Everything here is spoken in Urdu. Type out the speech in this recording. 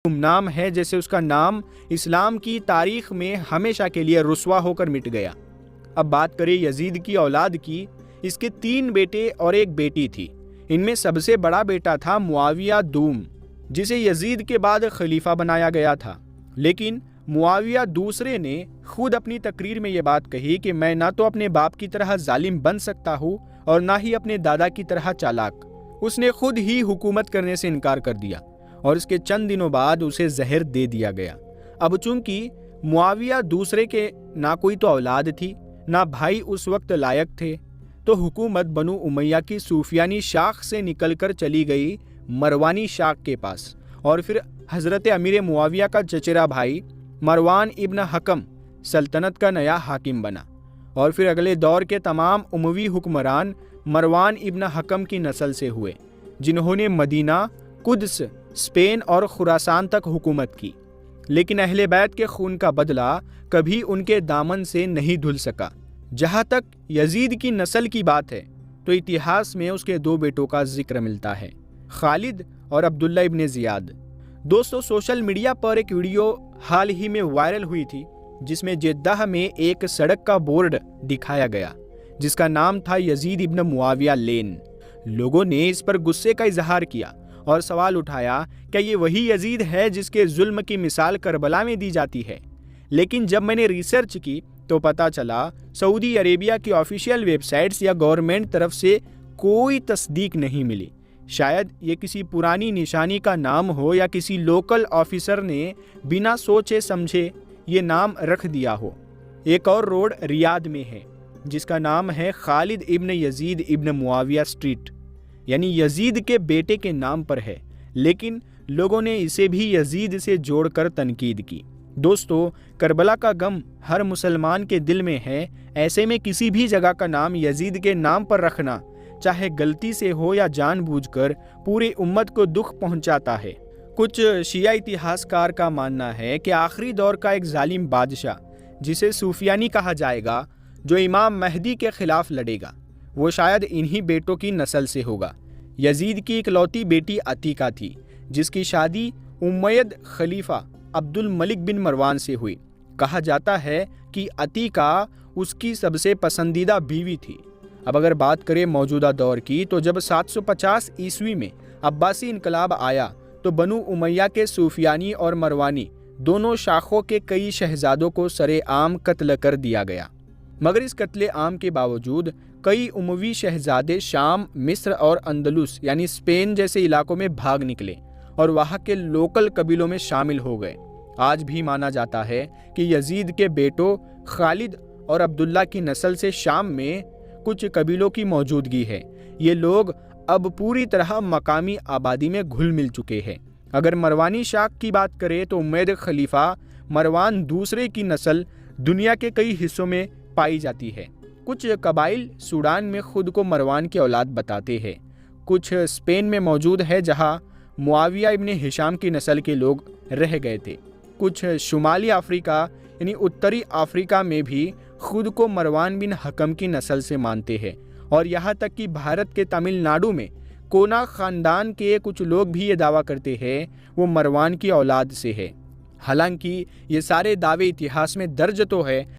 گمنام ہے جیسے اس کا نام اسلام کی تاریخ میں ہمیشہ کے لیے رسوا ہو کر مٹ گیا۔ اب بات کریں یزید کی اولاد کی۔ اس کے 3 بیٹے اور 1 بیٹی تھی۔ ان میں سب سے بڑا بیٹا تھا معاویہ دوم، جسے یزید کے بعد خلیفہ بنایا گیا تھا۔ لیکن معاویہ دوسرے نے خود اپنی تقریر میں یہ بات کہی کہ میں نہ تو اپنے باپ کی طرح ظالم بن سکتا ہوں اور نہ ہی اپنے دادا کی طرح چالاک۔ اس نے خود ہی حکومت کرنے سے انکار کر دیا اور اس کے چند دنوں بعد اسے زہر دے دیا گیا۔ اب چونکہ معاویہ دوسرے کے نہ کوئی تو اولاد تھی نہ بھائی اس وقت لائق تھے، تو حکومت بنو امیہ کی سفیانی شاخ سے نکل کر چلی گئی مروانی شاخ کے پاس، اور پھر حضرت امیر معاویہ کا چچیرا بھائی مروان ابن حکم سلطنت کا نیا حاکم بنا، اور پھر اگلے دور کے تمام اموی حکمران مروان ابن حکم کی نسل سے ہوئے، جنہوں نے مدینہ، قدس، اسپین اور خراسان تک حکومت کی۔ لیکن اہل بیت کے خون کا بدلہ کبھی ان کے دامن سے نہیں دھل سکا۔ جہاں تک یزید کی نسل کی بات ہے تو اتہاس میں اس کے 2 بیٹوں کا ذکر ملتا ہے، خالد اور عبداللہ ابن زیاد۔ دوستو، سوشل میڈیا پر ایک ویڈیو حال ہی میں وائرل ہوئی تھی جس میں جدہ میں ایک سڑک کا بورڈ دکھایا گیا جس کا نام تھا یزید ابن معاویہ لین۔ لوگوں نے اس پر غصے کا اظہار کیا اور سوال اٹھایا کہ یہ وہی یزید ہے جس کے ظلم کی مثال کربلا میں دی جاتی ہے؟ لیکن جب میں نے ریسرچ کی تو پتہ چلا سعودی عربیہ کی آفیشیل ویب سائٹس یا گورنمنٹ طرف سے کوئی تصدیق نہیں ملی۔ شاید یہ کسی پرانی نشانی کا نام ہو یا کسی لوکل آفیسر نے بنا سوچے سمجھے یہ نام رکھ دیا ہو۔ ایک اور روڈ ریاض میں ہے جس کا نام ہے خالد ابن یزید ابن معاویہ اسٹریٹ، یعنی یزید کے بیٹے کے نام پر ہے، لیکن لوگوں نے اسے بھی یزید سے جوڑ کر تنقید کی۔ دوستو، کربلا کا غم ہر مسلمان کے دل میں ہے، ایسے میں کسی بھی جگہ کا نام یزید کے نام پر رکھنا، چاہے غلطی سے ہو یا جان بوجھ کر، پوری امت کو دکھ پہنچاتا ہے۔ کچھ شیعہ اتہاس کار کا ماننا ہے کہ آخری دور کا ایک ظالم بادشاہ جسے سفیانی کہا جائے گا، جو امام مہدی کے خلاف لڑے گا، وہ شاید انہی بیٹوں کی نسل سے ہوگا۔ یزید کی اکلوتی بیٹی عتیقہ تھی جس کی شادی امید خلیفہ عبد الملک بن مروان سے ہوئی۔ کہا جاتا ہے کہ عتیقہ اس کی سب سے پسندیدہ بیوی تھی۔ اب اگر بات کریں موجودہ دور کی تو جب 750 عیسوی میں عباسی انقلاب آیا تو بنو امیہ کے سفیانی اور مروانی دونوں شاخوں کے کئی شہزادوں کو سرے عام قتل کر دیا گیا، مگر اس قتل عام کے باوجود کئی اموی شہزادے شام، مصر اور اندلس یعنی اسپین جیسے علاقوں میں بھاگ نکلے اور وہاں کے لوکل قبیلوں میں شامل ہو گئے۔ آج بھی مانا جاتا ہے کہ یزید کے بیٹوں خالد اور عبداللہ کی نسل سے شام میں کچھ قبیلوں کی موجودگی ہے۔ یہ لوگ اب پوری طرح مقامی آبادی میں گھل مل چکے ہیں۔ اگر مروانی شاخ کی بات کریں تو امید خلیفہ مروان دوسرے کی نسل دنیا کے کئی حصوں میں پائی جاتی ہے۔ کچھ قبائل سوڈان میں خود کو مروان کی اولاد بتاتے ہیں، کچھ اسپین میں موجود ہے جہاں معاویہ ابن ہشام کی نسل کے لوگ رہ گئے تھے، کچھ شمالی افریقہ یعنی اتری افریقہ میں بھی خود کو مروان بن حکم کی نسل سے مانتے ہیں، اور یہاں تک کہ بھارت کے تمل ناڈو میں کونا خاندان کے کچھ لوگ بھی یہ دعویٰ کرتے ہیں وہ مروان کی اولاد سے ہے۔ حالانکہ یہ سارے دعوے اتہاس میں درج تو ہے